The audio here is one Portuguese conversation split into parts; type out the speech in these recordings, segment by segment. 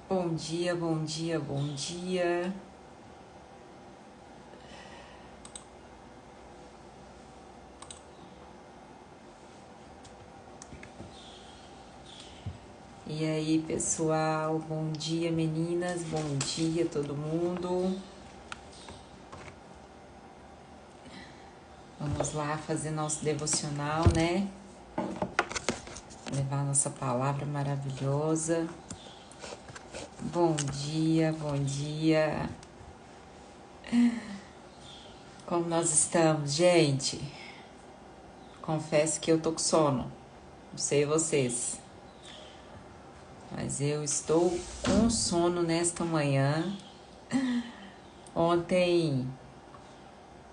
Bom dia, bom dia, bom dia. E aí, pessoal? Bom dia, meninas. Bom dia, todo mundo. Vamos lá fazer nosso devocional, né? Levar nossa palavra maravilhosa. Bom dia, bom dia. Como nós estamos, gente? Confesso que eu tô com sono. Não sei vocês. Mas eu estou com sono nesta manhã. Ontem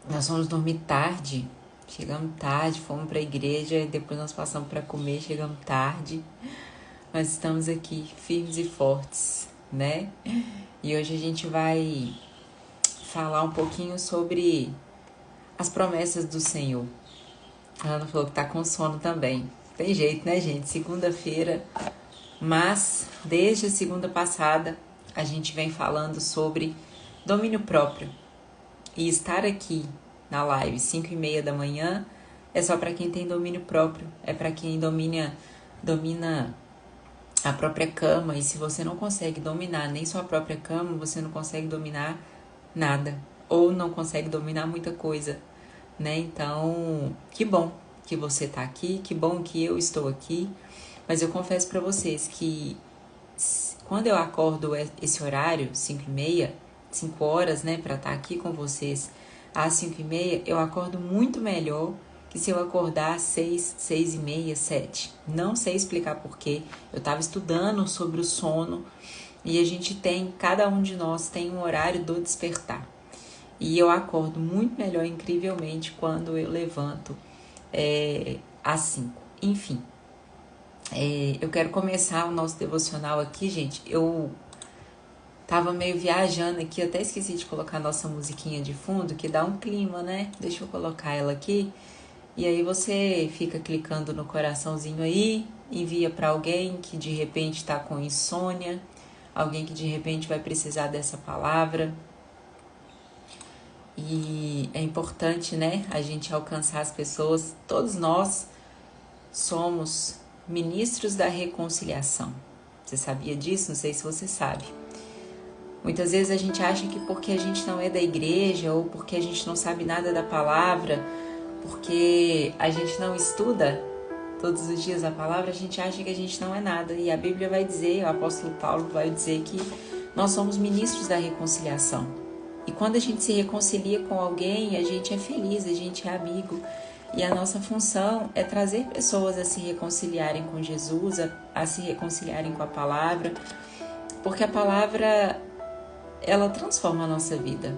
nós fomos dormir tarde. Chegamos tarde, fomos para a igreja e depois nós passamos para comer, chegamos tarde. Mas estamos aqui firmes e fortes, né? E hoje a gente vai falar um pouquinho sobre as promessas do Senhor. A Ana falou que tá com sono também. Tem jeito, né, gente? Segunda-feira. Mas, desde a segunda passada, a gente vem falando sobre domínio próprio. E estar aqui na live 5:30 da manhã é só para quem tem domínio próprio. É para quem domina a própria cama. E se você não consegue dominar nem sua própria cama, você não consegue dominar nada. Ou não consegue dominar muita coisa, né? Então, que bom que você tá aqui, que bom que eu estou aqui. Mas eu confesso para vocês que quando eu acordo esse horário, 5:30, 5 horas, né, para estar aqui com vocês às 5:30, eu acordo muito melhor que se eu acordar às 6, 6:30, 7. Não sei explicar porquê. Eu estava estudando sobre o sono e a gente tem, cada um de nós tem um horário do despertar. E eu acordo muito melhor, incrivelmente, quando eu levanto às 5. Enfim, eu quero começar o nosso devocional aqui, gente. Eu tava meio viajando aqui, eu até esqueci de colocar a nossa musiquinha de fundo, que dá um clima, né? Deixa eu colocar ela aqui. E aí você fica clicando no coraçãozinho aí, envia para alguém que de repente tá com insônia, alguém que de repente vai precisar dessa palavra. E é importante, né, a gente alcançar as pessoas. Todos nós somos ministros da reconciliação. Você sabia disso? Não sei se você sabe. Muitas vezes a gente acha que porque a gente não é da igreja ou porque a gente não sabe nada da palavra, porque a gente não estuda todos os dias a palavra, a gente acha que a gente não é nada. E a Bíblia vai dizer, o apóstolo Paulo vai dizer que nós somos ministros da reconciliação. E quando a gente se reconcilia com alguém, a gente é feliz, a gente é amigo. E a nossa função é trazer pessoas a se reconciliarem com Jesus, a se reconciliarem com a palavra, porque a palavra, ela transforma a nossa vida.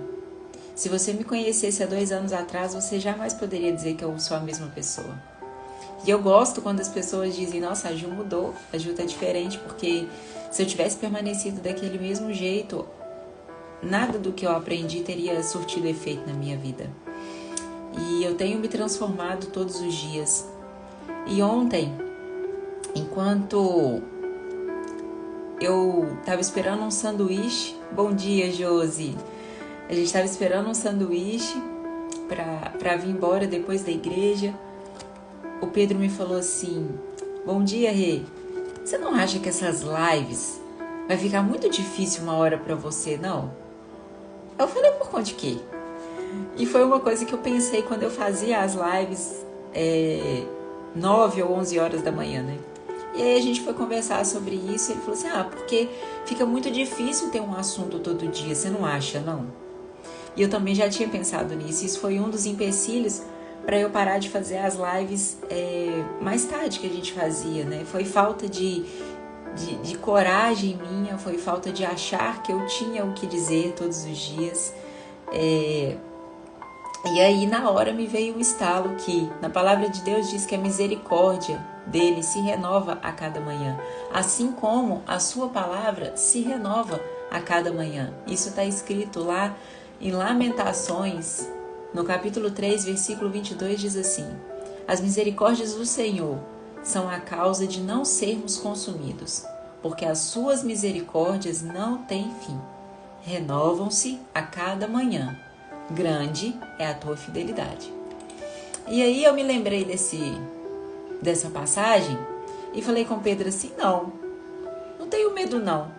Se você me conhecesse há 2 anos atrás, você jamais poderia dizer que eu sou a mesma pessoa. E eu gosto quando as pessoas dizem, nossa, a Ju mudou, a Ju tá diferente, porque se eu tivesse permanecido daquele mesmo jeito, nada do que eu aprendi teria surtido efeito na minha vida. E eu tenho me transformado todos os dias. E ontem, enquanto eu estava esperando um sanduíche, bom dia, Josi. A gente estava esperando um sanduíche para vir embora depois da igreja. O Pedro me falou assim, bom dia, Rê. Você não acha que essas lives vai ficar muito difícil uma hora para você, não? Eu falei, por conta de quê? E foi uma coisa que eu pensei quando eu fazia as lives 9 ou 11 horas da manhã, né? E aí a gente foi conversar sobre isso e ele falou assim, porque fica muito difícil ter um assunto todo dia, você não acha, não? E eu também já tinha pensado nisso, isso foi um dos empecilhos para eu parar de fazer as lives mais tarde que a gente fazia, né? Foi falta de coragem minha, foi falta de achar que eu tinha o que dizer todos os dias. E aí na hora me veio um estalo que na palavra de Deus diz que a misericórdia dele se renova a cada manhã, assim como a sua palavra se renova a cada manhã. Isso está escrito lá em Lamentações, no capítulo 3, versículo 22, diz assim, as misericórdias do Senhor são a causa de não sermos consumidos, porque as suas misericórdias não têm fim. Renovam-se a cada manhã. Grande é a tua fidelidade. E aí eu me lembrei dessa passagem e falei com Pedro assim, não tenho medo não,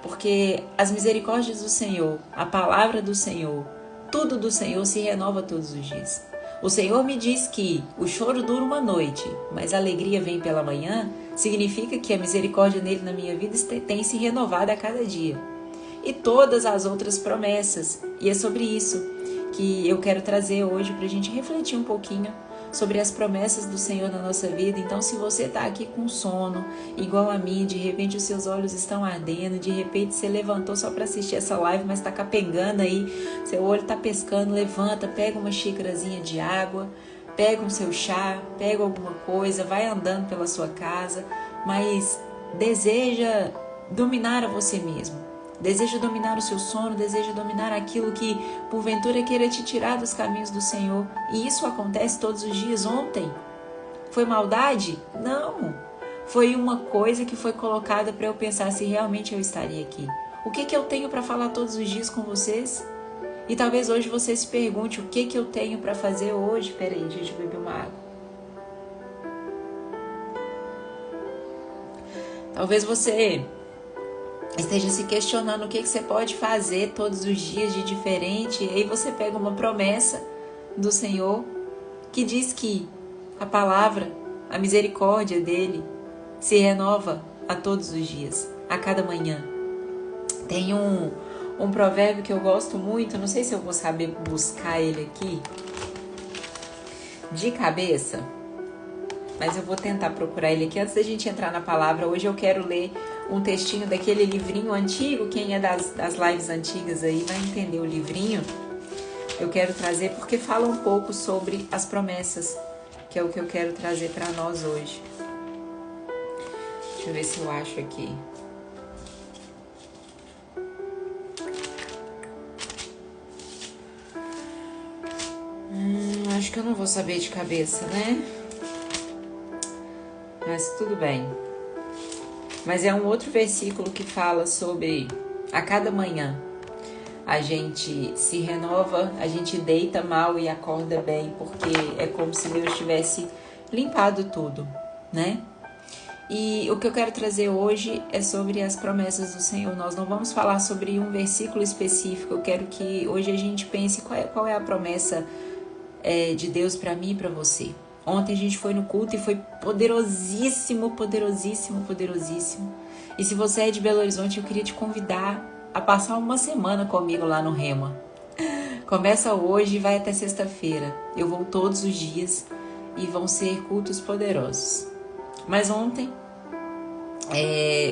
porque as misericórdias do Senhor, a palavra do Senhor, tudo do Senhor se renova todos os dias. O Senhor me diz que o choro dura uma noite, mas a alegria vem pela manhã, significa que a misericórdia nele na minha vida tem se renovado a cada dia. E todas as outras promessas, e é sobre isso que eu quero trazer hoje para a gente refletir um pouquinho sobre as promessas do Senhor na nossa vida. Então, se você está aqui com sono, igual a mim, de repente os seus olhos estão ardendo, de repente você levantou só para assistir essa live, mas está capengando aí, seu olho está pescando, levanta, pega uma xícarazinha de água, pega o seu chá, pega alguma coisa, vai andando pela sua casa, mas deseja dominar a você mesmo. Deseja dominar o seu sono, deseja dominar aquilo que porventura queira te tirar dos caminhos do Senhor. E isso acontece todos os dias. Ontem foi maldade? Não. Foi uma coisa que foi colocada para eu pensar se realmente eu estaria aqui. O que eu tenho para falar todos os dias com vocês? E talvez hoje você se pergunte, o que eu tenho para fazer hoje? Peraí, deixa eu beber uma água. Talvez você esteja se questionando o que você pode fazer todos os dias de diferente, e aí você pega uma promessa do Senhor que diz que a palavra, a misericórdia dele se renova a todos os dias, a cada manhã. Tem um provérbio que eu gosto muito, não sei se eu vou saber buscar ele aqui de cabeça, mas eu vou tentar procurar ele aqui. Antes da gente entrar na palavra, hoje eu quero ler um textinho daquele livrinho antigo. Quem é das lives antigas aí vai entender o livrinho. Eu quero trazer porque fala um pouco sobre as promessas, que é o que eu quero trazer para nós hoje. Deixa eu ver se eu acho aqui. Acho que eu não vou saber de cabeça, né? Mas tudo bem. Mas é um outro versículo que fala sobre a cada manhã a gente se renova, a gente deita mal e acorda bem, porque é como se Deus tivesse limpado tudo, né? E o que eu quero trazer hoje é sobre as promessas do Senhor. Nós não vamos falar sobre um versículo específico. Eu quero que hoje a gente pense qual é a promessa de Deus para mim e para você. Ontem a gente foi no culto e foi poderosíssimo, poderosíssimo, poderosíssimo. E se você é de Belo Horizonte, eu queria te convidar a passar uma semana comigo lá no Rema. Começa hoje e vai até sexta-feira. Eu vou todos os dias e vão ser cultos poderosos. Mas ontem,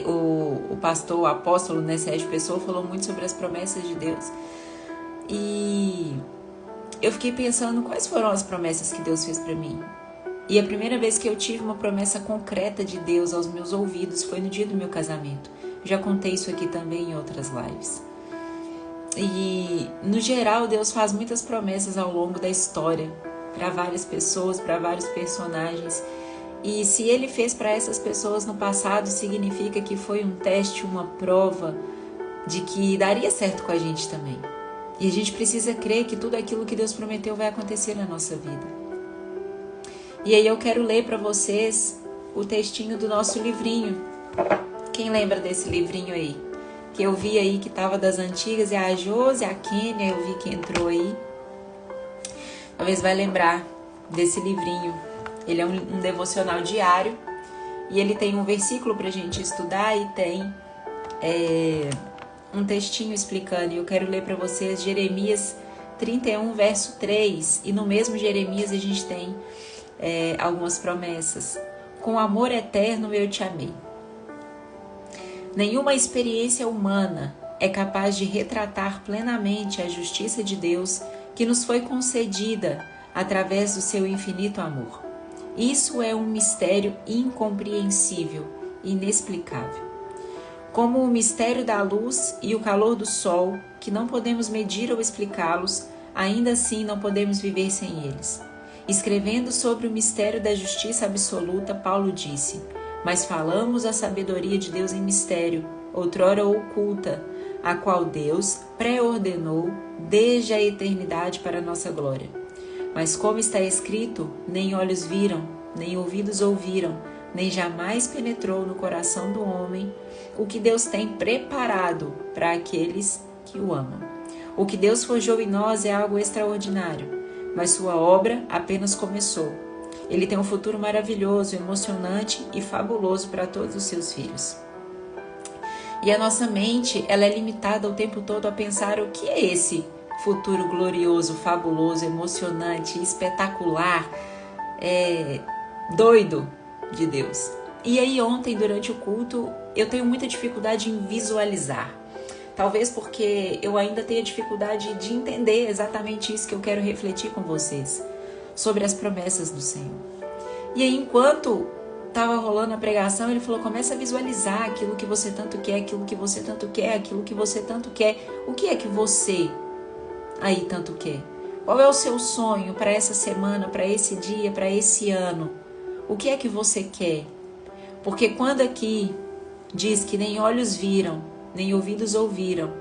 o pastor, o apóstolo, né, Sérgio Pessoa, falou muito sobre as promessas de Deus. E eu fiquei pensando quais foram as promessas que Deus fez para mim. E a primeira vez que eu tive uma promessa concreta de Deus aos meus ouvidos foi no dia do meu casamento. Já contei isso aqui também em outras lives. E, no geral, Deus faz muitas promessas ao longo da história, para várias pessoas, para vários personagens. E se Ele fez para essas pessoas no passado, significa que foi um teste, uma prova de que daria certo com a gente também. E a gente precisa crer que tudo aquilo que Deus prometeu vai acontecer na nossa vida. E aí eu quero ler para vocês o textinho do nosso livrinho. Quem lembra desse livrinho aí? Que eu vi aí que estava das antigas, é a Josi, a Kênia, eu vi que entrou aí. Talvez vai lembrar desse livrinho. Ele é um devocional diário e ele tem um versículo para a gente estudar e tem um textinho explicando. E eu quero ler para vocês Jeremias 31, verso 3. E no mesmo Jeremias a gente tem algumas promessas. Com amor eterno eu te amei. Nenhuma experiência humana é capaz de retratar plenamente a justiça de Deus que nos foi concedida através do seu infinito amor. Isso é um mistério incompreensível, inexplicável. Como o mistério da luz e o calor do sol, que não podemos medir ou explicá-los, ainda assim não podemos viver sem eles. Escrevendo sobre o mistério da justiça absoluta, Paulo disse: mas falamos a sabedoria de Deus em mistério, outrora oculta, a qual Deus pré-ordenou desde a eternidade para a nossa glória. Mas como está escrito, nem olhos viram, nem ouvidos ouviram, nem jamais penetrou no coração do homem o que Deus tem preparado para aqueles que o amam. O que Deus forjou em nós é algo extraordinário, mas sua obra apenas começou. Ele tem um futuro maravilhoso, emocionante e fabuloso para todos os seus filhos. E a nossa mente, ela é limitada o tempo todo a pensar o que é esse futuro glorioso, fabuloso, emocionante, espetacular, doido de Deus. E aí ontem, durante o culto, eu tenho muita dificuldade em visualizar. Talvez porque eu ainda tenha dificuldade de entender exatamente isso que eu quero refletir com vocês, sobre as promessas do Senhor. E aí, enquanto estava rolando a pregação, ele falou, começa a visualizar aquilo que você tanto quer, aquilo que você tanto quer, aquilo que você tanto quer. O que é que você aí tanto quer? Qual é o seu sonho para essa semana, para esse dia, para esse ano? O que é que você quer? Porque quando aqui diz que nem olhos viram, nem ouvidos ouviram,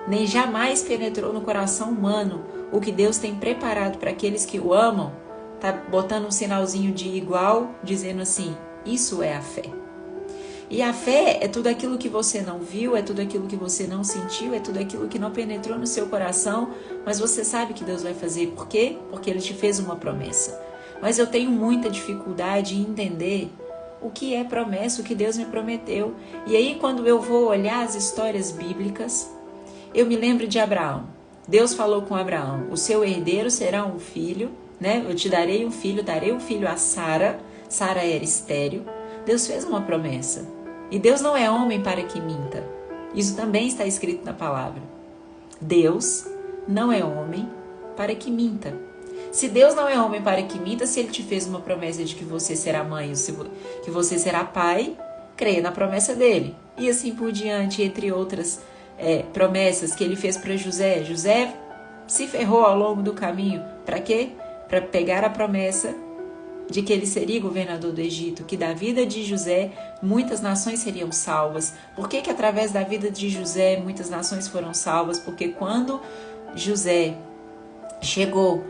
nem jamais penetrou no coração humano o que Deus tem preparado para aqueles que o amam, tá botando um sinalzinho de igual, dizendo assim, isso é a fé. E a fé é tudo aquilo que você não viu, é tudo aquilo que você não sentiu, é tudo aquilo que não penetrou no seu coração, mas você sabe que Deus vai fazer. Por quê? Porque Ele te fez uma promessa. Mas eu tenho muita dificuldade em entender o que é promessa, o que Deus me prometeu. E aí, quando eu vou olhar as histórias bíblicas, eu me lembro de Abraão. Deus falou com Abraão, o seu herdeiro será um filho, né? Eu te darei um filho a Sara. Sara era estéril. Deus fez uma promessa. E Deus não é homem para que minta. Isso também está escrito na palavra. Deus não é homem para que minta. Se Deus não é homem para que minta, se Ele te fez uma promessa de que você será mãe, que você será pai, creia na promessa dele. E assim por diante, entre outras promessas que Ele fez para José. José se ferrou ao longo do caminho. Para quê? Para pegar a promessa de que ele seria governador do Egito, que da vida de José muitas nações seriam salvas. Por que através da vida de José muitas nações foram salvas? Porque quando José chegou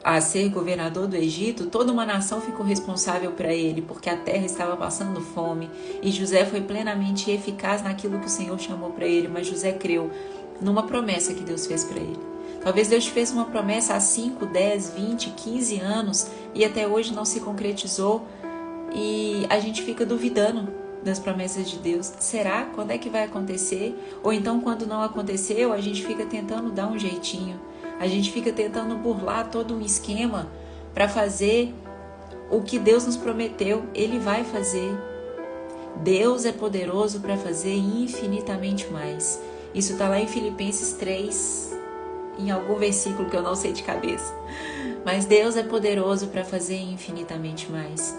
a ser governador do Egito, toda uma nação ficou responsável para ele, porque a terra estava passando fome, e José foi plenamente eficaz naquilo que o Senhor chamou para ele, mas José creu numa promessa que Deus fez para ele. Talvez Deus te fez uma promessa há 5, 10, 20, 15 anos e até hoje não se concretizou, e a gente fica duvidando das promessas de Deus. Será? Quando é que vai acontecer? Ou então, quando não aconteceu, a gente fica tentando dar um jeitinho. A gente fica tentando burlar todo um esquema para fazer o que Deus nos prometeu. Ele vai fazer. Deus é poderoso para fazer infinitamente mais. Isso está lá em Filipenses 3, em algum versículo que eu não sei de cabeça. Mas Deus é poderoso para fazer infinitamente mais.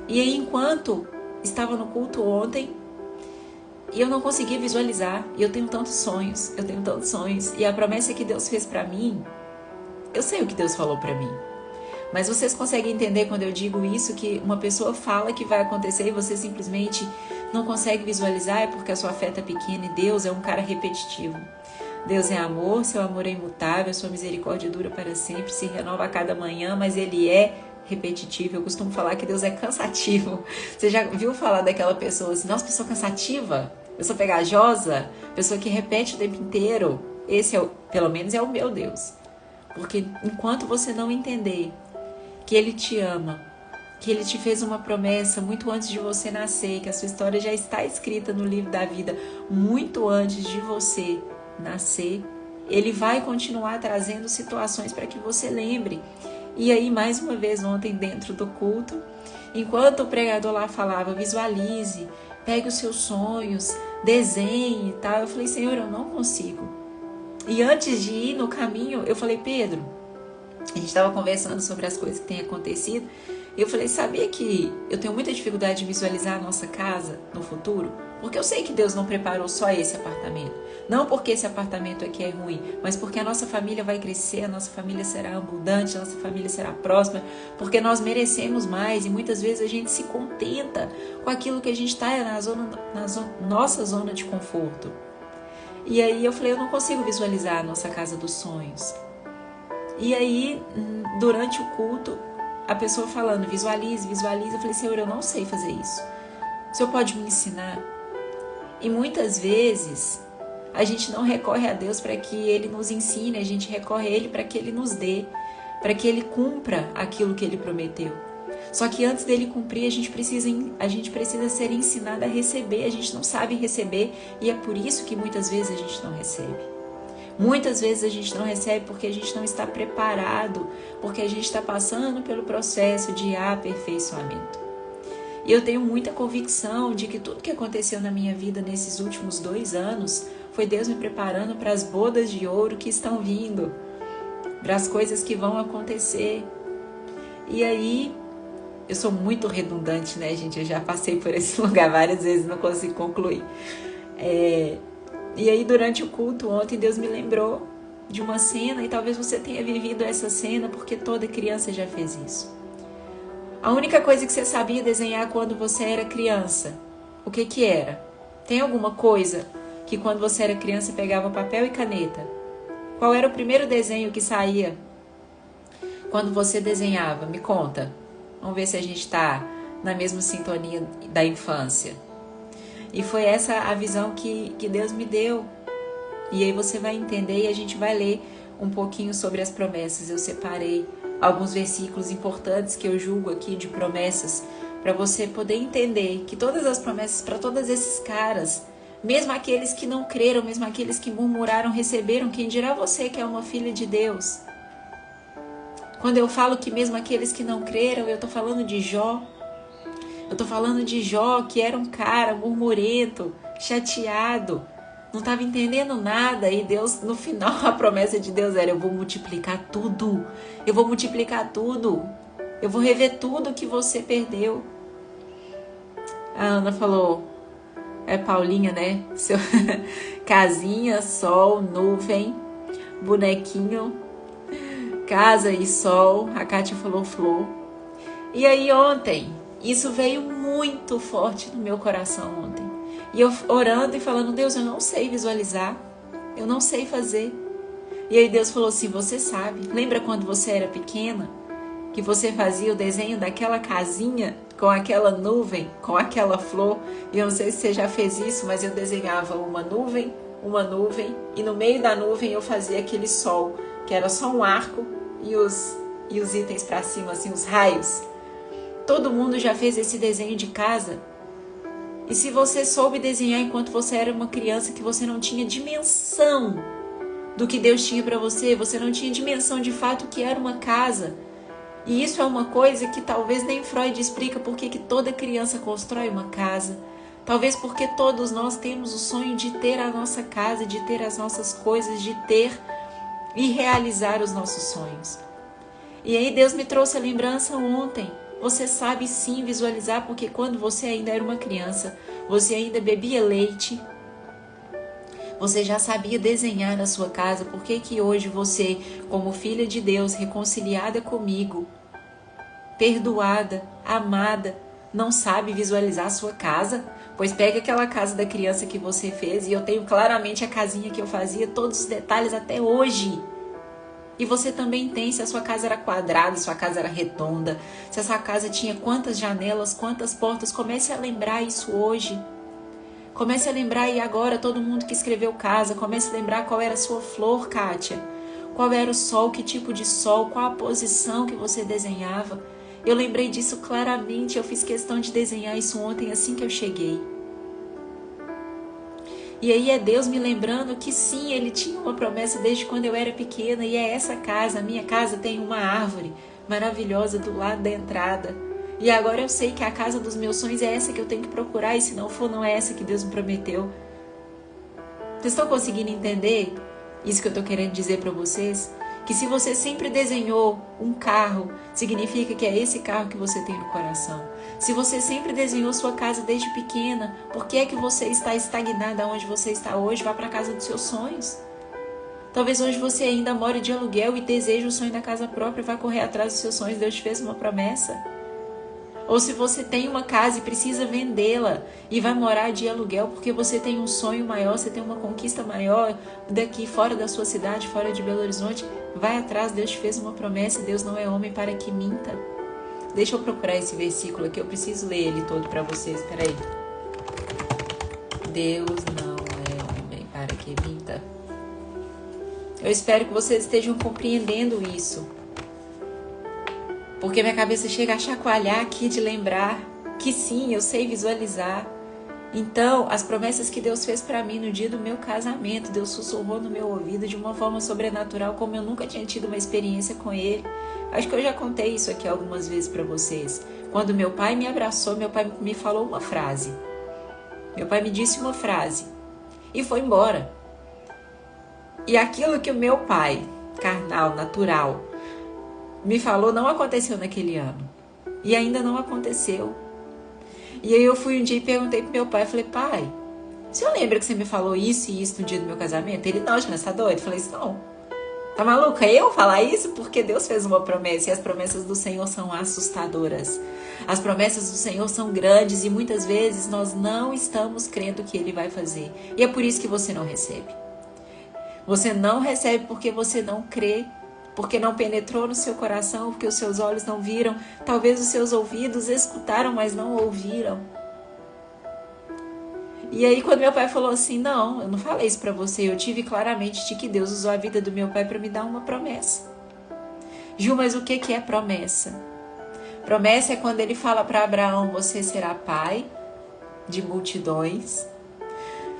E aí, enquanto estava no culto ontem, e eu não conseguia visualizar, e eu tenho tantos sonhos, e a promessa que Deus fez para mim, eu sei o que Deus falou para mim. Mas vocês conseguem entender quando eu digo isso, que uma pessoa fala que vai acontecer e você simplesmente não consegue visualizar, é porque a sua fé está pequena, e Deus é um cara repetitivo. Deus é amor, seu amor é imutável, sua misericórdia dura para sempre, se renova a cada manhã, mas Ele é repetitivo. Eu costumo falar que Deus é cansativo. Você já viu falar daquela pessoa assim, nossa, pessoa cansativa, pessoa pegajosa, pessoa que repete o tempo inteiro? Esse pelo menos é o meu Deus. Porque enquanto você não entender que Ele te ama, que Ele te fez uma promessa muito antes de você nascer, que a sua história já está escrita no livro da vida muito antes de você nascer, Ele vai continuar trazendo situações para que você lembre. E aí, mais uma vez, ontem dentro do culto, enquanto o pregador lá falava, visualize, pegue os seus sonhos, desenhe e tal, eu falei, Senhor, eu não consigo. E antes de ir no caminho, eu falei, Pedro, a gente estava conversando sobre as coisas que têm acontecido, e eu falei, sabia que eu tenho muita dificuldade de visualizar a nossa casa no futuro? Porque eu sei que Deus não preparou só esse apartamento. Não porque esse apartamento aqui é ruim, mas porque a nossa família vai crescer, a nossa família será abundante, a nossa família será próspera, porque nós merecemos mais e muitas vezes a gente se contenta com aquilo que a gente está nossa zona de conforto. E aí eu falei, eu não consigo visualizar a nossa casa dos sonhos. E aí, durante o culto, a pessoa falando, visualize, visualize. Eu falei, Senhor, eu não sei fazer isso. O Senhor pode me ensinar? E muitas vezes, a gente não recorre a Deus para que Ele nos ensine, a gente recorre a Ele para que Ele nos dê, para que Ele cumpra aquilo que Ele prometeu. Só que antes dele cumprir, a gente precisa ser ensinado a receber, a gente não sabe receber e é por isso que muitas vezes a gente não recebe. Muitas vezes a gente não recebe porque a gente não está preparado, porque a gente está passando pelo processo de aperfeiçoamento. E eu tenho muita convicção de que tudo que aconteceu na minha vida nesses últimos 2 anos foi Deus me preparando para as bodas de ouro que estão vindo, para as coisas que vão acontecer. E aí, eu sou muito redundante, né, gente? Eu já passei por esse lugar várias vezes, não consigo concluir. E aí, durante o culto ontem, Deus me lembrou de uma cena, e talvez você tenha vivido essa cena, porque toda criança já fez isso. A única coisa que você sabia desenhar quando você era criança, o que era? Tem alguma coisa que quando você era criança pegava papel e caneta? Qual era o primeiro desenho que saía quando você desenhava? Me conta. Vamos ver se a gente está na mesma sintonia da infância. E foi essa a visão que Deus me deu. E aí você vai entender e a gente vai ler um pouquinho sobre as promessas. Eu separei alguns versículos importantes que eu julgo aqui de promessas para você poder entender que todas as promessas para todos esses caras, mesmo aqueles que não creram, mesmo aqueles que murmuraram, receberam. Quem dirá você que é uma filha de Deus? Quando eu falo que mesmo aqueles que não creram, eu estou falando de Jó. Eu estou falando de Jó, que era um cara murmurento, chateado, não estava entendendo nada. E Deus, no final, a promessa de Deus era: eu vou multiplicar tudo. Eu vou multiplicar tudo. Eu vou rever tudo que você perdeu. A Ana falou, é Paulinha, né? Casinha, sol, nuvem, bonequinho, casa e sol. A Kátia falou flor. E aí ontem, isso veio muito forte no meu coração ontem. E eu orando e falando: Deus, eu não sei visualizar, eu não sei fazer. E aí Deus falou assim: você sabe. Lembra quando você era pequena, que você fazia o desenho daquela casinha com aquela nuvem, com aquela flor? E eu não sei se você já fez isso, mas eu desenhava uma nuvem, e no meio da nuvem eu fazia aquele sol, que era só um arco e os itens para cima, assim, os raios. Todo mundo já fez esse desenho de casa? E se você soube desenhar enquanto você era uma criança, que você não tinha dimensão do que Deus tinha para você, você não tinha dimensão de fato que era uma casa. E isso é uma coisa que talvez nem Freud explica porque que toda criança constrói uma casa. Talvez porque todos nós temos o sonho de ter a nossa casa, de ter as nossas coisas, de ter e realizar os nossos sonhos. E aí Deus me trouxe a lembrança ontem. Você sabe sim visualizar, porque quando você ainda era uma criança, você ainda bebia leite, você já sabia desenhar na sua casa. Por que que hoje você, como filha de Deus, reconciliada comigo, perdoada, amada, não sabe visualizar a sua casa? Pois pega aquela casa da criança que você fez, e eu tenho claramente a casinha que eu fazia, todos os detalhes até hoje. E você também tem, se a sua casa era quadrada, se a sua casa era redonda, se a sua casa tinha quantas janelas, quantas portas. Comece a lembrar isso hoje. Comece a lembrar, e agora todo mundo que escreveu casa, comece a lembrar qual era a sua flor, Kátia. Qual era o sol, que tipo de sol, qual a posição que você desenhava. Eu lembrei disso claramente, eu fiz questão de desenhar isso ontem assim que eu cheguei. E aí é Deus me lembrando que sim, Ele tinha uma promessa desde quando eu era pequena, e é essa casa. A minha casa tem uma árvore maravilhosa do lado da entrada. E agora eu sei que a casa dos meus sonhos é essa que eu tenho que procurar, e se não for, não é essa que Deus me prometeu. Vocês estão conseguindo entender isso que eu estou querendo dizer para vocês? Que se você sempre desenhou um carro, significa que é esse carro que você tem no coração. Se você sempre desenhou sua casa desde pequena, por que é que você está estagnada onde você está hoje? Vá para a casa dos seus sonhos. Talvez hoje você ainda more de aluguel e deseja o sonho da casa própria, vai correr atrás dos seus sonhos, Deus te fez uma promessa. Ou se você tem uma casa e precisa vendê-la e vai morar de aluguel porque você tem um sonho maior, você tem uma conquista maior daqui fora da sua cidade, fora de Belo Horizonte, vai atrás, Deus te fez uma promessa e Deus não é homem para que minta. Deixa eu procurar esse versículo aqui, eu preciso ler ele todo para vocês, peraí. Deus não é homem para que minta. Eu espero que vocês estejam compreendendo isso. Porque minha cabeça chega a chacoalhar aqui de lembrar que sim, eu sei visualizar. Então, as promessas que Deus fez para mim no dia do meu casamento, Deus sussurrou no meu ouvido de uma forma sobrenatural, como eu nunca tinha tido uma experiência com Ele. Acho que eu já contei isso aqui algumas vezes para vocês. Quando meu pai me abraçou, meu pai me falou uma frase. Meu pai me disse uma frase e foi embora. E aquilo que o meu pai, carnal, natural, me falou não aconteceu naquele ano. E ainda não aconteceu. E aí eu fui um dia e perguntei pro meu pai, falei, pai, o senhor lembra que você me falou isso e isso no dia do meu casamento? Ele, não, Jana, você tá doido? Eu falei, não. Tá maluca? Eu falar isso? Porque Deus fez uma promessa e as promessas do Senhor são assustadoras. As promessas do Senhor são grandes e muitas vezes nós não estamos crendo que Ele vai fazer. E é por isso que você não recebe. Você não recebe porque você não crê. Porque não penetrou no seu coração, porque os seus olhos não viram, talvez os seus ouvidos escutaram, mas não ouviram. E aí quando meu pai falou assim, não, eu não falei isso pra você, eu tive claramente de que Deus usou a vida do meu pai para me dar uma promessa. Ju, mas o que é promessa? Promessa é quando ele fala para Abraão, você será pai de multidões.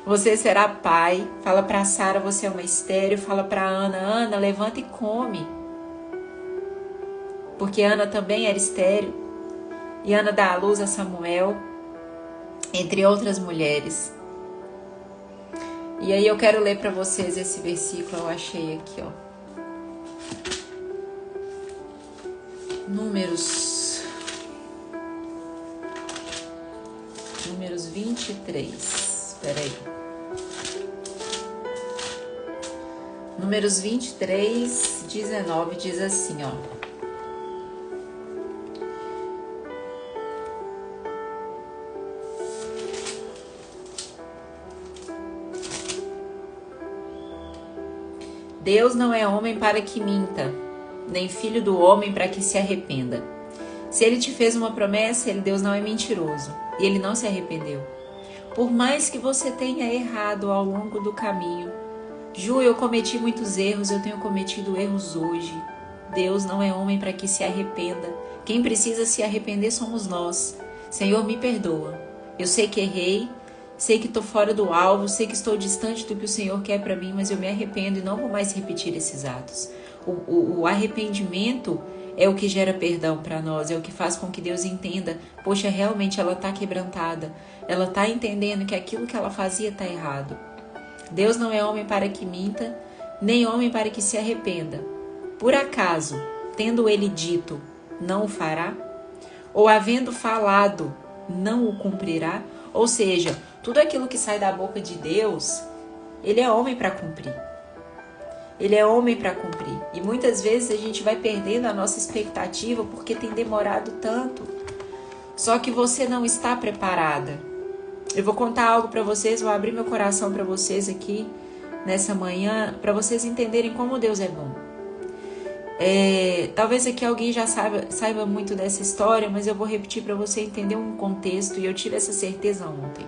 Você será pai, fala para Sara, você é uma estéril, fala para Ana, Ana, levanta e come. Porque Ana também era estéril. E Ana dá à luz a Samuel, entre outras mulheres. E aí eu quero ler para vocês esse versículo, eu achei aqui, ó. Números 23. Peraí. Números 23, 19 diz assim, ó. Deus não é homem para que minta, nem filho do homem para que se arrependa. Se ele te fez uma promessa, Deus não é mentiroso, e ele não se arrependeu. Por mais que você tenha errado ao longo do caminho, Ju, eu cometi muitos erros, eu tenho cometido erros hoje. Deus não é homem para que se arrependa. Quem precisa se arrepender somos nós. Senhor, me perdoa. Eu sei que errei, sei que estou fora do alvo, sei que estou distante do que o Senhor quer para mim, mas eu me arrependo e não vou mais repetir esses atos. O arrependimento é o que gera perdão para nós, é o que faz com que Deus entenda, poxa, realmente ela está quebrantada, ela está entendendo que aquilo que ela fazia está errado. Deus não é homem para que minta, nem homem para que se arrependa. Por acaso, tendo ele dito, não o fará? Ou havendo falado, não o cumprirá? Ou seja, tudo aquilo que sai da boca de Deus, ele é homem para cumprir. Ele é homem para cumprir. E muitas vezes a gente vai perdendo a nossa expectativa porque tem demorado tanto. Só que você não está preparada. Eu vou contar algo para vocês, vou abrir meu coração para vocês aqui nessa manhã, para vocês entenderem como Deus é bom. Talvez aqui alguém já saiba muito dessa história, mas eu vou repetir para você entender um contexto, e eu tive essa certeza ontem.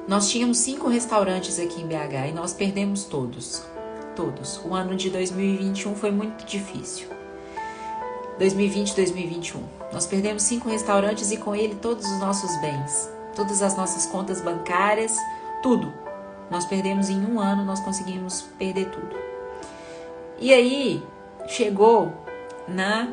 Nós tínhamos 5 restaurantes aqui em BH e nós perdemos todos. O ano de 2021 foi muito difícil. 2020 e 2021. Nós perdemos 5 restaurantes e com ele todos os nossos bens. Todas as nossas contas bancárias, tudo. Nós perdemos em um ano, nós conseguimos perder tudo. E aí, chegou na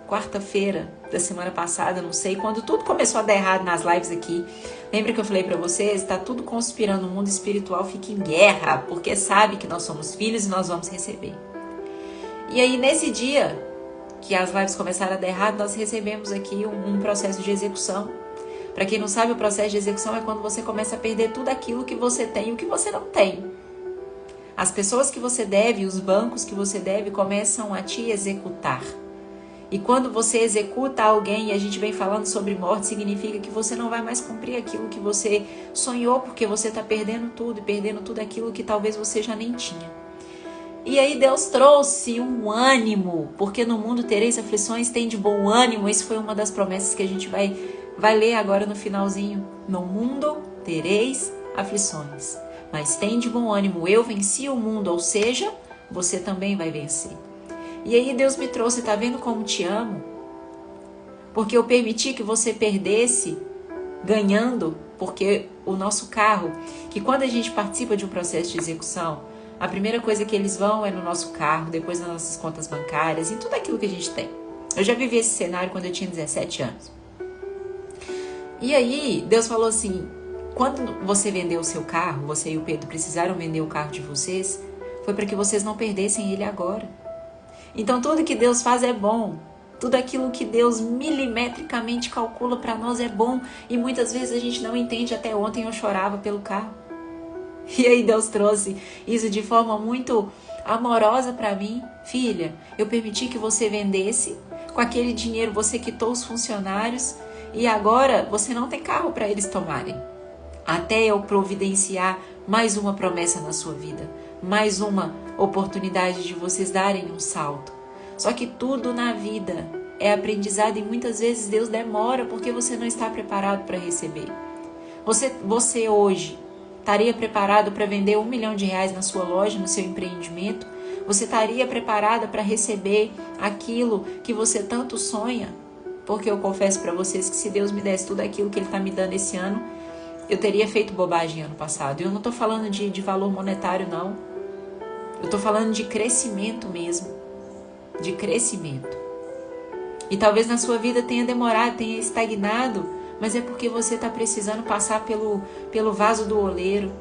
quarta-feira da semana passada, não sei, quando tudo começou a dar errado nas lives aqui. Lembra que eu falei pra vocês? Tá tudo conspirando, o mundo espiritual fica em guerra, porque sabe que nós somos filhos e nós vamos receber. E aí, nesse dia que as lives começaram a dar errado, nós recebemos aqui um processo de execução. Para quem não sabe, o processo de execução é quando você começa a perder tudo aquilo que você tem e o que você não tem. As pessoas que você deve, os bancos que você deve, começam a te executar. E quando você executa alguém, e a gente vem falando sobre morte, significa que você não vai mais cumprir aquilo que você sonhou, porque você está perdendo tudo, e perdendo tudo aquilo que talvez você já nem tinha. E aí Deus trouxe um ânimo, porque no mundo tereis aflições, tem de bom ânimo. Isso foi uma das promessas que a gente vai ler agora no finalzinho. No mundo tereis aflições, mas tem de bom ânimo, eu venci o mundo, ou seja, você também vai vencer. E aí Deus me trouxe, tá vendo como te amo? Porque eu permiti que você perdesse ganhando, porque o nosso carro, que quando a gente participa de um processo de execução, a primeira coisa que eles vão é no nosso carro, depois nas nossas contas bancárias, em tudo aquilo que a gente tem. Eu já vivi esse cenário quando eu tinha 17 anos. E aí Deus falou assim, quando você vendeu o seu carro, você e o Pedro precisaram vender o carro de vocês, foi para que vocês não perdessem ele agora. Então tudo que Deus faz é bom. Tudo aquilo que Deus milimetricamente calcula para nós é bom. E muitas vezes a gente não entende. Até ontem eu chorava pelo carro. E aí Deus trouxe isso de forma muito amorosa para mim. Filha, eu permiti que você vendesse. Com aquele dinheiro você quitou os funcionários. E agora você não tem carro para eles tomarem. Até eu providenciar mais uma promessa na sua vida. Mais uma oportunidade de vocês darem um salto. Só que tudo na vida é aprendizado e muitas vezes Deus demora porque você não está preparado para receber. Você hoje estaria preparado para vender R$1 milhão na sua loja, no seu empreendimento? Você estaria preparada para receber aquilo que você tanto sonha? Porque eu confesso para vocês que se Deus me desse tudo aquilo que Ele está me dando esse ano, eu teria feito bobagem ano passado. E eu não estou falando de valor monetário, não. Eu estou falando de crescimento mesmo. De crescimento. E talvez na sua vida tenha demorado, tenha estagnado, mas é porque você está precisando passar pelo vaso do oleiro.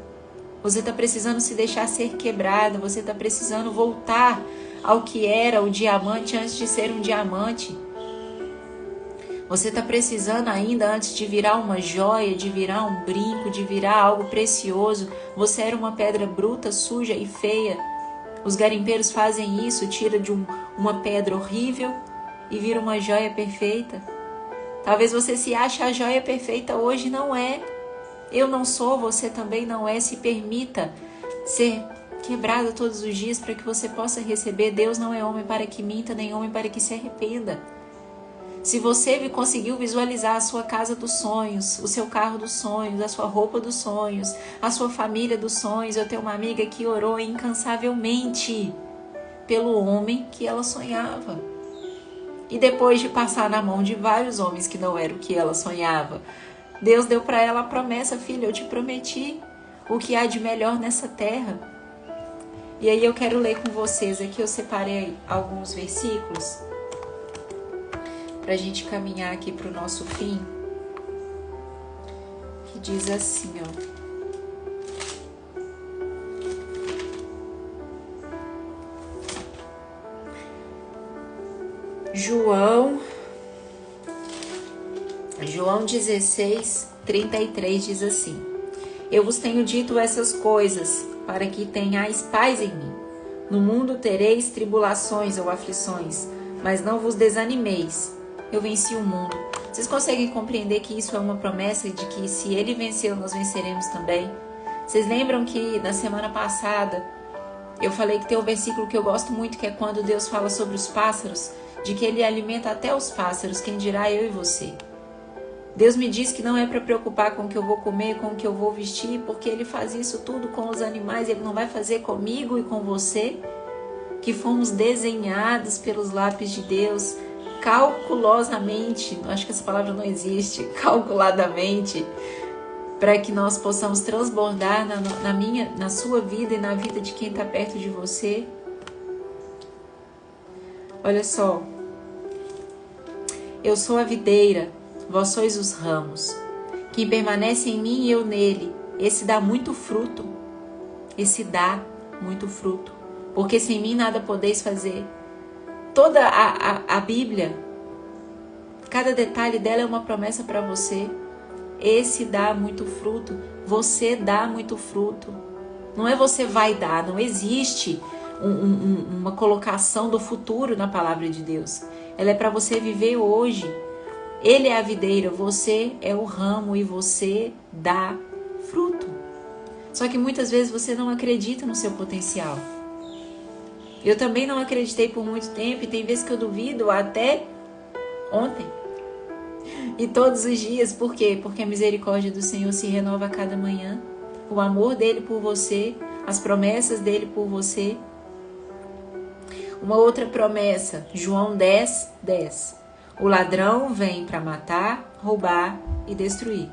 Você está precisando se deixar ser quebrado. Você está precisando voltar ao que era o diamante antes de ser um diamante. Você está precisando ainda, antes de virar uma joia, de virar um brinco, de virar algo precioso. Você era uma pedra bruta, suja e feia. Os garimpeiros fazem isso, tira de uma pedra horrível e vira uma joia perfeita. Talvez você se ache a joia perfeita hoje, não é. Eu não sou, você também não é. Se permita ser quebrada todos os dias para que você possa receber. Deus não é homem para que minta, nem homem para que se arrependa. Se você conseguiu visualizar a sua casa dos sonhos, o seu carro dos sonhos, a sua roupa dos sonhos, a sua família dos sonhos, eu tenho uma amiga que orou incansavelmente pelo homem que ela sonhava. E depois de passar na mão de vários homens que não eram o que ela sonhava, Deus deu para ela a promessa, filha, eu te prometi o que há de melhor nessa terra. E aí eu quero ler com vocês, aqui eu separei alguns versículos para a gente caminhar aqui para o nosso fim, que diz assim, ó. João 16, 33 diz assim: Eu vos tenho dito essas coisas, para que tenhais paz em mim. No mundo tereis tribulações ou aflições, mas não vos desanimeis. Eu venci o mundo. Vocês conseguem compreender que isso é uma promessa de que se Ele venceu, nós venceremos também? Vocês lembram que na semana passada eu falei que tem um versículo que eu gosto muito, que é quando Deus fala sobre os pássaros, de que Ele alimenta até os pássaros, quem dirá eu e você. Deus me diz que não é para preocupar com o que eu vou comer, com o que eu vou vestir, porque Ele faz isso tudo com os animais, Ele não vai fazer comigo e com você, que fomos desenhados pelos lápis de Deus, calculosamente, acho que essa palavra não existe, calculadamente, para que nós possamos transbordar na sua vida e na vida de quem está perto de você. Olha só, eu sou a videira, vós sois os ramos. Quem permanece em mim e eu nele, esse dá muito fruto. Esse dá muito fruto. Porque sem mim nada podeis fazer. Toda a Bíblia, cada detalhe dela é uma promessa para você. Esse dá muito fruto, você dá muito fruto. Não é você vai dar, não existe uma colocação do futuro na palavra de Deus. Ela é para você viver hoje. Ele é a videira, você é o ramo e você dá fruto. Só que muitas vezes você não acredita no seu potencial. Eu também não acreditei por muito tempo e tem vezes que eu duvido até ontem. E todos os dias, por quê? Porque a misericórdia do Senhor se renova a cada manhã. O amor dele por você, as promessas dele por você. Uma outra promessa, João 10, 10. O ladrão vem para matar, roubar e destruir.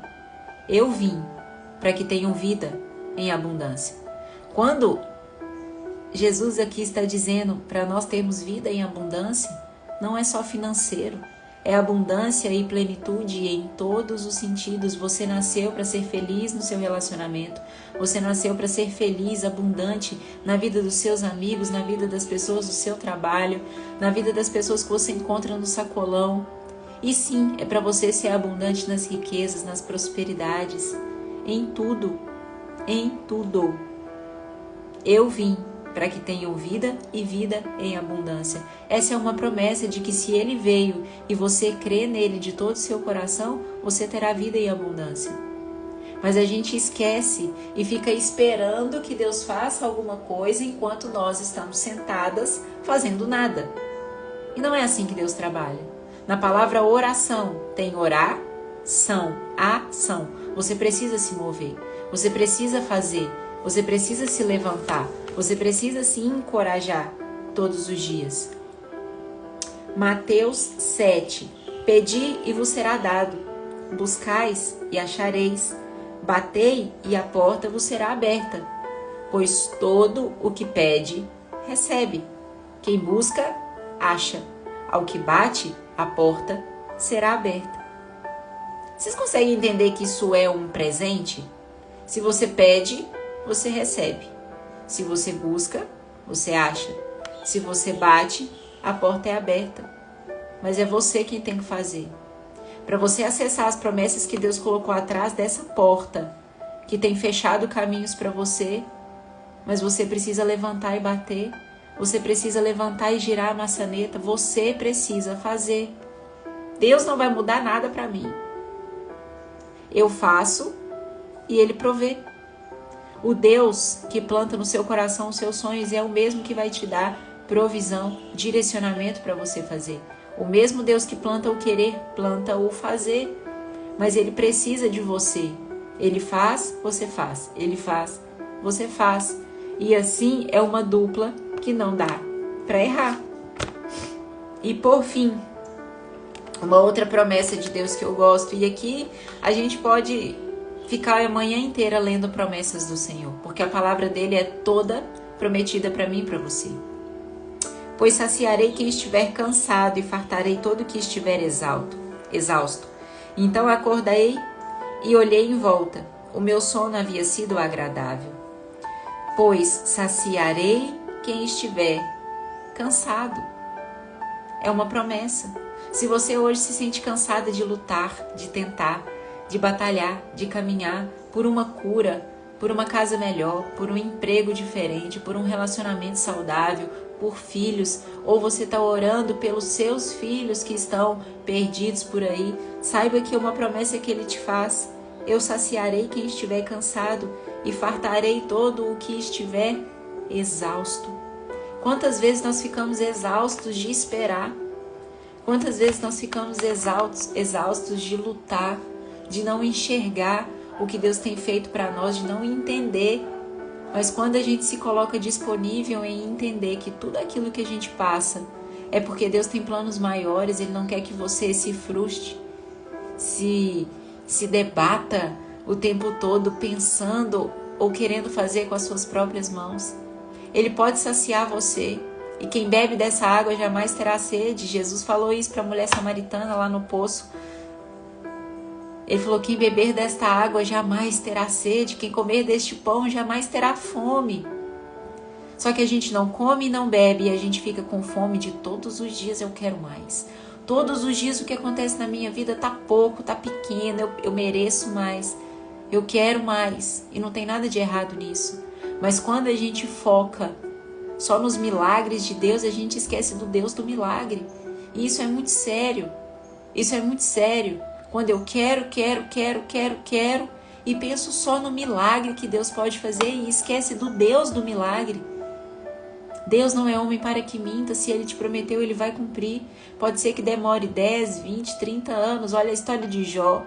Eu vim para que tenham vida em abundância. Quando Jesus aqui está dizendo para nós termos vida em abundância, não é só financeiro. É abundância e plenitude em todos os sentidos. Você nasceu para ser feliz no seu relacionamento. Você nasceu para ser feliz, abundante na vida dos seus amigos, na vida das pessoas do seu trabalho, na vida das pessoas que você encontra no sacolão. E sim, é para você ser abundante nas riquezas, nas prosperidades, em tudo, em tudo. Eu vim para que tenham vida e vida em abundância. Essa é uma promessa de que se ele veio e você crê nele de todo o seu coração, você terá vida em abundância. Mas a gente esquece e fica esperando que Deus faça alguma coisa enquanto nós estamos sentadas fazendo nada. E não é assim que Deus trabalha. Na palavra oração tem oração, ação. Você precisa se mover, você precisa fazer, você precisa se levantar. Você precisa se encorajar todos os dias. Mateus 7. Pedi e vos será dado. Buscais e achareis. Batei e a porta vos será aberta. Pois todo o que pede, recebe. Quem busca, acha. Ao que bate, a porta será aberta. Vocês conseguem entender que isso é um presente? Se você pede, você recebe. Se você busca, você acha. Se você bate, a porta é aberta. Mas é você quem tem que fazer. Para você acessar as promessas que Deus colocou atrás dessa porta, que tem fechado caminhos para você, mas você precisa levantar e bater. Você precisa levantar e girar a maçaneta. Você precisa fazer. Deus não vai mudar nada para mim. Eu faço e Ele provê. O Deus que planta no seu coração os seus sonhos é o mesmo que vai te dar provisão, direcionamento para você fazer. O mesmo Deus que planta o querer, planta o fazer. Mas Ele precisa de você. Ele faz, você faz. Ele faz, você faz. E assim é uma dupla que não dá para errar. E por fim, uma outra promessa de Deus que eu gosto. E aqui a gente pode ficar a manhã inteira lendo promessas do Senhor, porque a palavra dele é toda prometida para mim e para você. Pois saciarei quem estiver cansado e fartarei todo que estiver exausto. Então acordei e olhei em volta. O meu sono havia sido agradável. Pois saciarei quem estiver cansado. É uma promessa. Se você hoje se sente cansada de lutar, de tentar, de batalhar, de caminhar por uma cura, por uma casa melhor, por um emprego diferente, por um relacionamento saudável, por filhos, ou você está orando pelos seus filhos que estão perdidos por aí, saiba que é uma promessa que Ele te faz. Eu saciarei quem estiver cansado e fartarei todo o que estiver exausto. Quantas vezes nós ficamos exaustos de esperar? Quantas vezes nós ficamos exaustos de lutar, de não enxergar o que Deus tem feito para nós, de não entender. Mas quando a gente se coloca disponível em entender que tudo aquilo que a gente passa é porque Deus tem planos maiores, Ele não quer que você se frustre, se debata o tempo todo pensando ou querendo fazer com as suas próprias mãos. Ele pode saciar você. E quem bebe dessa água jamais terá sede. Jesus falou isso para a mulher samaritana lá no poço. Ele falou, quem beber desta água jamais terá sede, quem comer deste pão jamais terá fome. Só que a gente não come e não bebe e a gente fica com fome de todos os dias eu quero mais. Todos os dias o que acontece na minha vida tá pouco, tá pequeno, eu mereço mais, eu quero mais. E não tem nada de errado nisso. Mas quando a gente foca só nos milagres de Deus, a gente esquece do Deus do milagre. E isso é muito sério. Isso é muito sério. Quando eu quero e penso só no milagre que Deus pode fazer e esquece do Deus do milagre. Deus não é homem para que minta, se Ele te prometeu, Ele vai cumprir. Pode ser que demore 10, 20, 30 anos. Olha a história de Jó.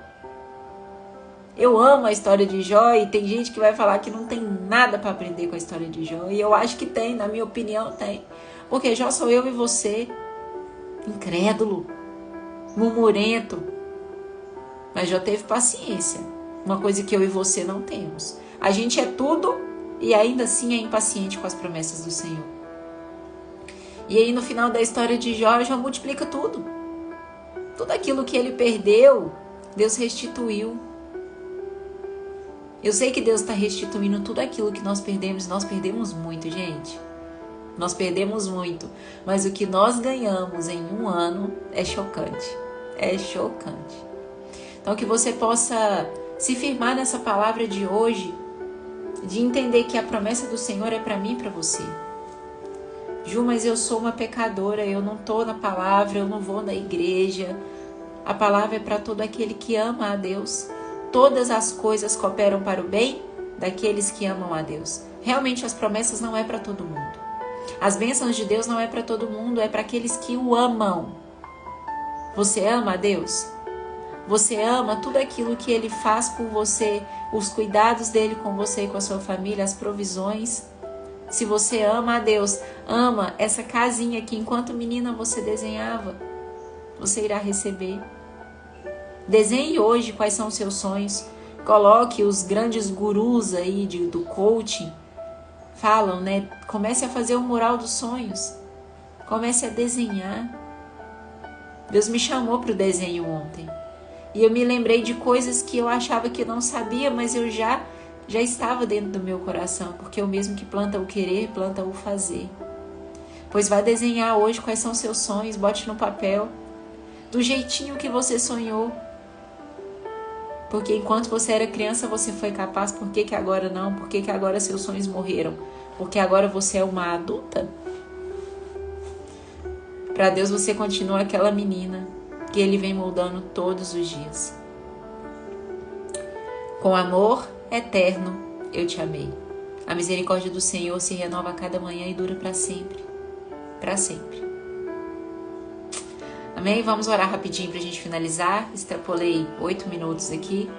Eu amo a história de Jó e tem gente que vai falar que não tem nada para aprender com a história de Jó. E eu acho que tem, na minha opinião tem. Porque Jó sou eu e você. Incrédulo, murmurento. Mas Jó teve paciência. Uma coisa que eu e você não temos. A gente é tudo e ainda assim é impaciente com as promessas do Senhor. E aí no final da história de Jó, Jó multiplica tudo. Tudo aquilo que ele perdeu, Deus restituiu. Eu sei que Deus está restituindo tudo aquilo que nós perdemos. Nós perdemos muito, gente. Nós perdemos muito. Mas o que nós ganhamos em um ano é chocante. É chocante. Então que você possa se firmar nessa palavra de hoje, de entender que a promessa do Senhor é para mim e para você. Ju, mas eu sou uma pecadora, eu não estou na palavra, eu não vou na igreja. A palavra é para todo aquele que ama a Deus. Todas as coisas cooperam para o bem daqueles que amam a Deus. Realmente as promessas não é para todo mundo. As bênçãos de Deus não é para todo mundo, é para aqueles que o amam. Você ama a Deus? Você ama tudo aquilo que Ele faz por você, os cuidados dEle com você e com a sua família, as provisões? Se você ama a Deus, ama essa casinha que enquanto menina você desenhava, você irá receber. Desenhe hoje quais são os seus sonhos. Coloque os grandes gurus aí do coaching. Falam, né? Comece a fazer o mural dos sonhos. Comece a desenhar. Deus me chamou para o desenho ontem. E eu me lembrei de coisas que eu achava que não sabia, mas eu já estava dentro do meu coração. Porque o mesmo que planta o querer, planta o fazer. Pois vai desenhar hoje quais são os seus sonhos. Bote no papel. Do jeitinho que você sonhou. Porque enquanto você era criança, você foi capaz. Por que que agora não? Por que que agora seus sonhos morreram? Porque agora você é uma adulta? Para Deus você continua aquela menina que Ele vem moldando todos os dias. Com amor eterno eu te amei. A misericórdia do Senhor se renova a cada manhã e dura para sempre. Para sempre. Amém? Vamos orar rapidinho para a gente finalizar. Extrapolei 8 minutos aqui.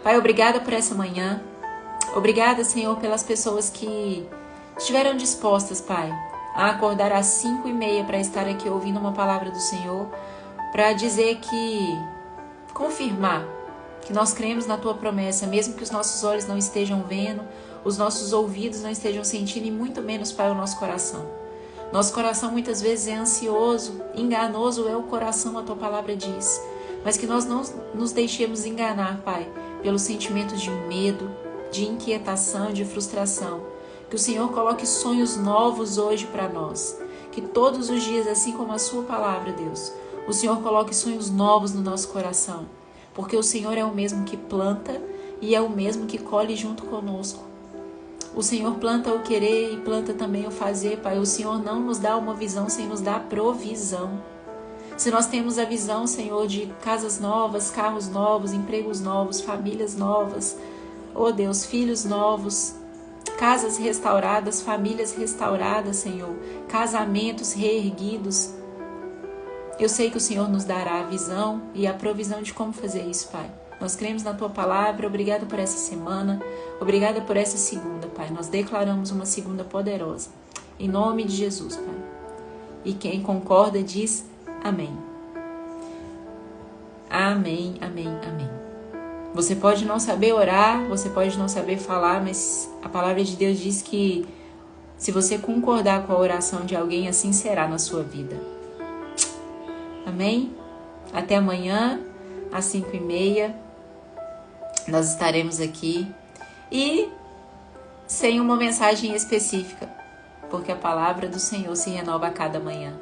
Pai, obrigada por essa manhã. Obrigada, Senhor, pelas pessoas que estiveram dispostas, Pai, a acordar às 5:30 para estar aqui ouvindo uma palavra do Senhor, para dizer confirmar que nós cremos na Tua promessa, mesmo que os nossos olhos não estejam vendo, os nossos ouvidos não estejam sentindo e muito menos, Pai, o nosso coração. Nosso coração muitas vezes é ansioso, enganoso é o coração, a Tua palavra diz. Mas que nós não nos deixemos enganar, Pai, pelos sentimentos de medo, de inquietação, de frustração. Que o Senhor coloque sonhos novos hoje para nós. Que todos os dias, assim como a Sua palavra, Deus, o Senhor coloque sonhos novos no nosso coração. Porque o Senhor é o mesmo que planta e é o mesmo que colhe junto conosco. O Senhor planta o querer e planta também o fazer, Pai. O Senhor não nos dá uma visão sem nos dar provisão. Se nós temos a visão, Senhor, de casas novas, carros novos, empregos novos, famílias novas, oh Deus, filhos novos, casas restauradas, famílias restauradas, Senhor, casamentos reerguidos, eu sei que o Senhor nos dará a visão e a provisão de como fazer isso, Pai. Nós cremos na Tua palavra, obrigada por essa semana, obrigada por essa segunda, Pai. Nós declaramos uma segunda poderosa, em nome de Jesus, Pai. E quem concorda diz amém. Amém, amém, amém. Você pode não saber orar, você pode não saber falar, mas a palavra de Deus diz que se você concordar com a oração de alguém, assim será na sua vida. Amém? Até amanhã, às 5:30, nós estaremos aqui. E sem uma mensagem específica, porque a palavra do Senhor se renova a cada manhã.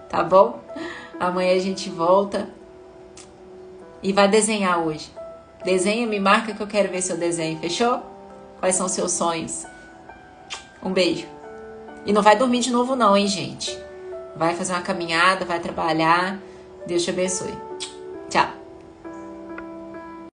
Tá bom? Amanhã a gente volta e vai desenhar hoje. Desenha, me marca que eu quero ver seu desenho, fechou? Quais são os seus sonhos? Um beijo. E não vai dormir de novo não, hein, gente? Vai fazer uma caminhada, vai trabalhar. Deus te abençoe.